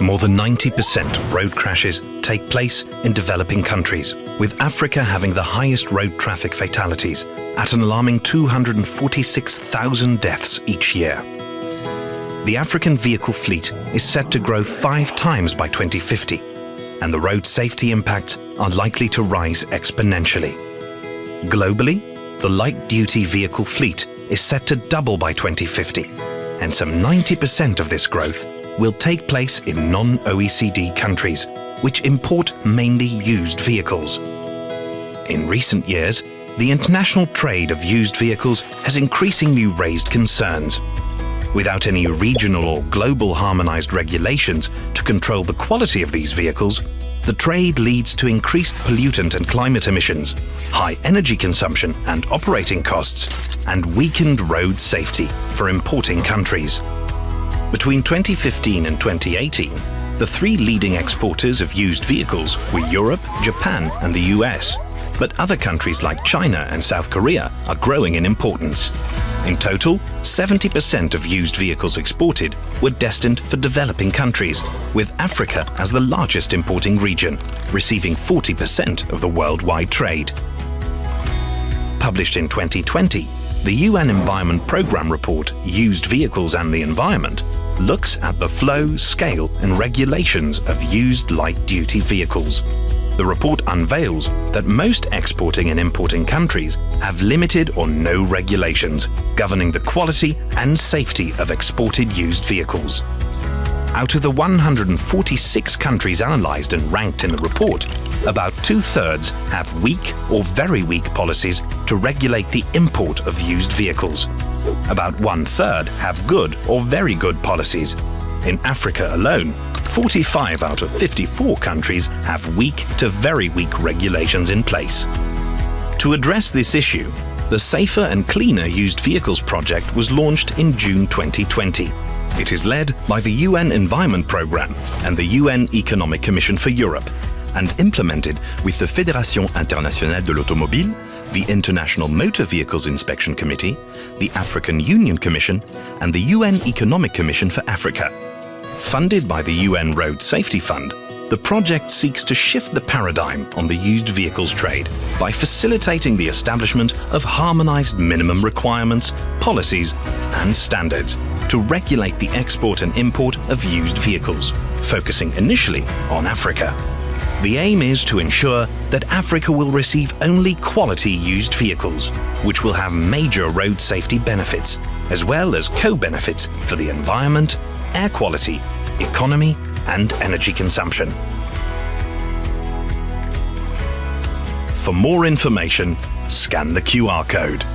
More than 90% of road crashes take place in developing countries, with Africa having the highest road traffic fatalities at an alarming 246,000 deaths each year. The African vehicle fleet is set to grow 5 times by 2050, and the road safety impacts are likely to rise exponentially. Globally, the light-duty vehicle fleet is set to double by 2050, and some 90% of this growth will take place in non-OECD countries, which import mainly used vehicles. In recent years, the international trade of used vehicles has increasingly raised concerns. Without any regional or global harmonized regulations to control the quality of these vehicles, the trade leads to increased pollutant and climate emissions, high energy consumption and operating costs, and weakened road safety for importing countries. Between 2015 and 2018, the 3 leading exporters of used vehicles were Europe, Japan and the US, but other countries like China and South Korea are growing in importance. In total, 70% of used vehicles exported were destined for developing countries, with Africa as the largest importing region, receiving 40% of the worldwide trade. Published in 2020, the UN Environment Programme report, Used Vehicles and the Environment, looks at the flow, scale and regulations of used light-duty vehicles. The report unveils that most exporting and importing countries have limited or no regulations governing the quality and safety of exported used vehicles. Out of the 146 countries analysed and ranked in the report, about 2/3 have weak or very weak policies to regulate the import of used vehicles. About 1/3 have good or very good policies. In Africa alone, 45 out of 54 countries have weak to very weak regulations in place. To address this issue, the Safer and Cleaner Used Vehicles project was launched in June 2020. It is led by the UN Environment Programme and the UN Economic Commission for Europe, and implemented with the Fédération Internationale de l'Automobile, the International Motor Vehicles Inspection Committee, the African Union Commission, and the UN Economic Commission for Africa. Funded by the UN Road Safety Fund, the project seeks to shift the paradigm on the used vehicles trade by facilitating the establishment of harmonized minimum requirements, policies, and standards to regulate the export and import of used vehicles, focusing initially on Africa. The aim is to ensure that Africa will receive only quality used vehicles, which will have major road safety benefits, as well as co-benefits for the environment, air quality, economy, and energy consumption. For more information, scan the QR code.